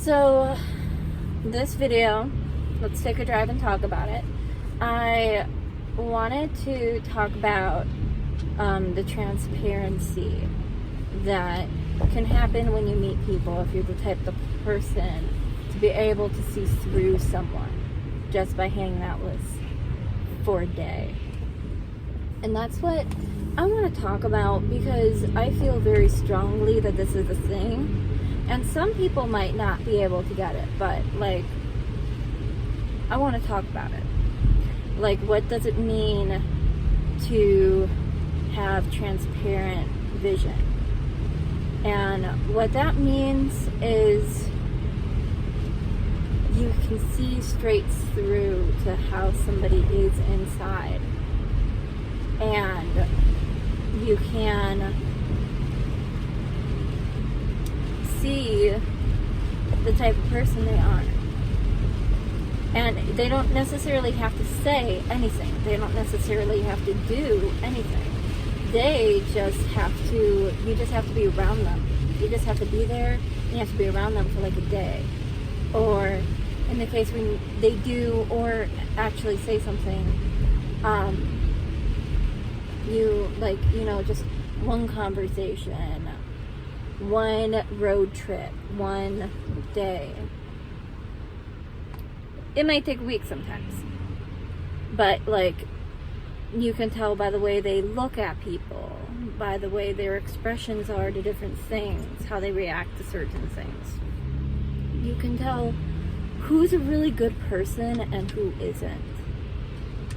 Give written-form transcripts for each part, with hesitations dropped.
So, this video, let's take a drive and talk about it. I wanted to talk about the transparency that can happen when you meet people if you're the type of person to be able to see through someone just by hanging out with for a day. And that's what I want to talk about because I feel very strongly that this is a thing. And some people might not be able to get it, but I want to talk about it. What does it mean to have transparent vision? And what that means is you can see straight through to how somebody is inside. And you can see the type of person they are. And they don't necessarily have to say anything. They don't necessarily have to do anything. You just have to be around them. You just have to be there, and you have to be around them for like a day. Or in the case when they do or actually say something, just one conversation, one road trip, one day. It might take a week sometimes. But you can tell by the way they look at people, by the way their expressions are to different things, how they react to certain things. You can tell who's a really good person and who isn't.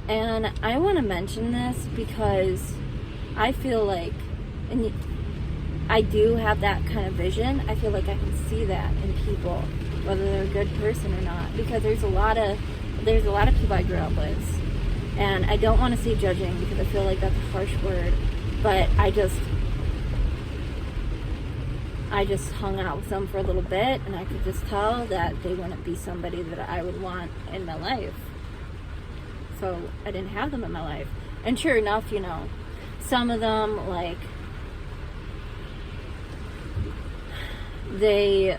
And I want to mention this because I feel like, and I do have that kind of vision. I feel like I can see that in people, whether they're a good person or not. Because there's a lot of people I grew up with, and I don't want to say judging because I feel like that's a harsh word. But I just hung out with them for a little bit, and I could just tell that they wouldn't be somebody that I would want in my life. So I didn't have them in my life. And sure enough, some of them, they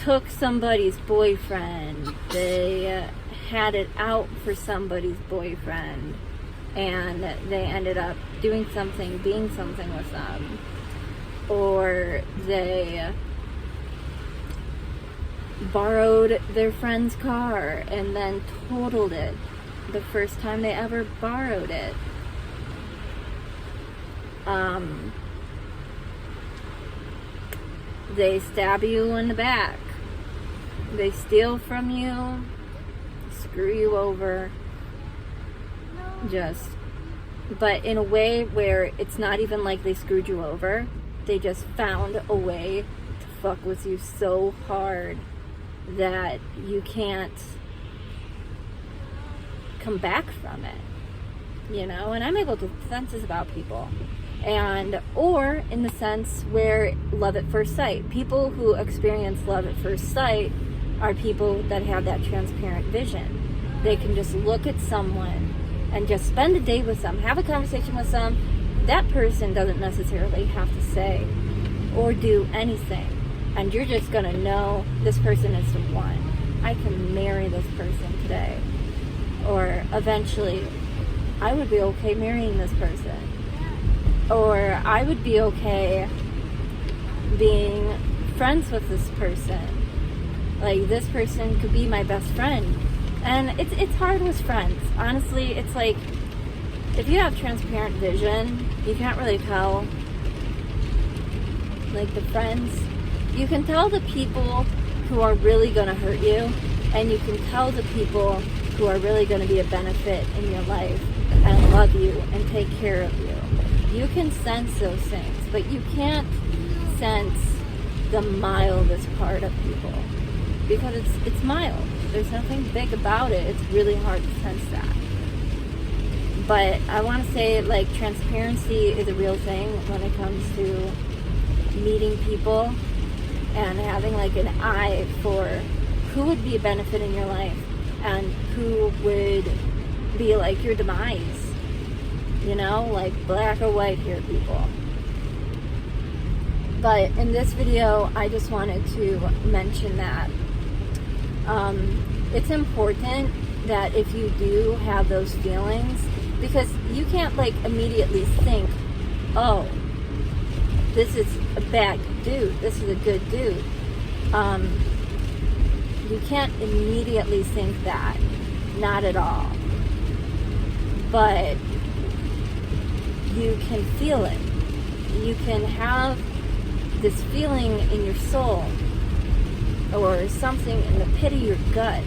took somebody's boyfriend. They had it out for somebody's boyfriend. And they ended up doing something, being something with them. Or they borrowed their friend's car and then totaled it the first time they ever borrowed it. They stab you in the back. They steal from you, screw you over, but in a way where it's not even like they screwed you over. They just found a way to fuck with you so hard that you can't come back from it, and I'm able to sense this about people. Or in the sense where love at first sight, people who experience love at first sight are people that have that transparent vision. They can just look at someone and just spend a day with them, have a conversation with them. That person doesn't necessarily have to say or do anything, and you're just gonna know this person is the one. I can marry this person today, or eventually I would be okay marrying this person, or I would be okay being friends with this person. This person could be my best friend. And it's hard with friends. Honestly, it's if you have transparent vision, you can't really tell the friends. You can tell the people who are really going to hurt you, and you can tell the people who are really going to be a benefit in your life and love you and take care of you. You can sense those things, but you can't sense the mildest part of people because it's mild. There's nothing big about it. It's really hard to sense that. But I want to say transparency is a real thing when it comes to meeting people and having an eye for who would be a benefit in your life and who would be your demise. Black or white here, people. But in this video, I just wanted to mention that it's important that if you do have those feelings, because you can't like immediately think, oh, this is a bad dude, this is a good dude. You can't immediately think that, not at all. But you can feel it. You can have this feeling in your soul, or something in the pit of your gut,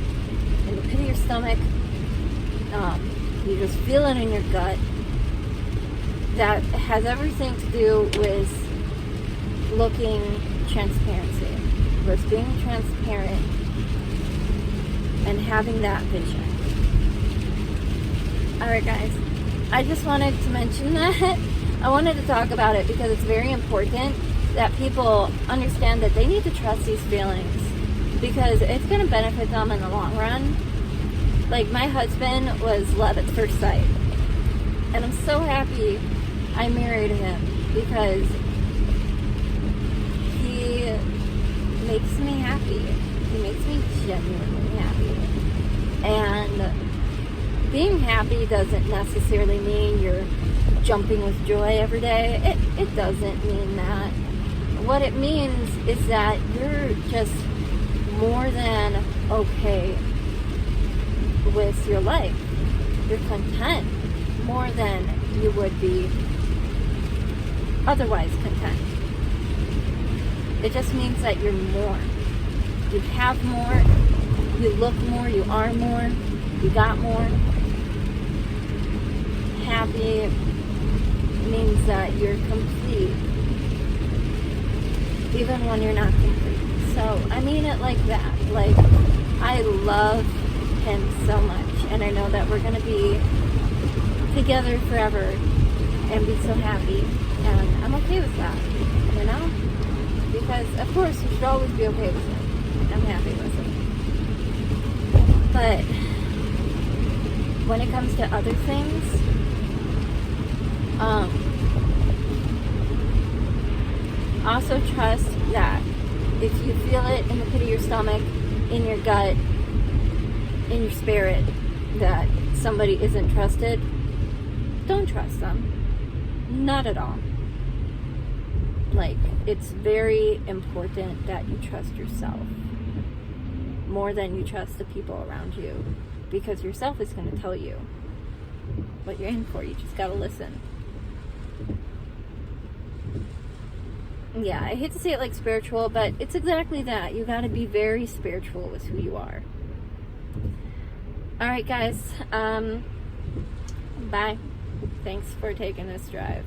in the pit of your stomach. You just feel it in your gut. That has everything to do with looking transparency, with being transparent and having that vision. Alright guys, I just wanted to mention that. I wanted to talk about it because it's very important that people understand that they need to trust these feelings, because it's going to benefit them in the long run. Like, my husband was love at first sight, and I'm so happy I married him, because he makes me happy. He makes me genuinely happy. And being happy doesn't necessarily mean you're jumping with joy every day. It doesn't mean that. What it means is that you're just more than okay with your life. You're content more than you would be otherwise content. It just means that you're more. You have more, you look more, you are more, you got more. Happy means that you're complete, even when you're not complete. So I mean it like that. Like, I love him so much, and I know that we're gonna be together forever and be so happy, and I'm okay with that, you know? Because of course you should always be okay with it. I'm happy with it. But when it comes to other things, also trust that if you feel it in the pit of your stomach, in your gut, in your spirit, that somebody isn't trusted, don't trust them. Not at all. Like, it's very important that you trust yourself more than you trust the people around you, because yourself is going to tell you what you're in for. You just got to listen. Yeah, I hate to say it like spiritual, but it's exactly that. You got to be very spiritual with who you are. Alright guys, bye. Thanks for taking this drive.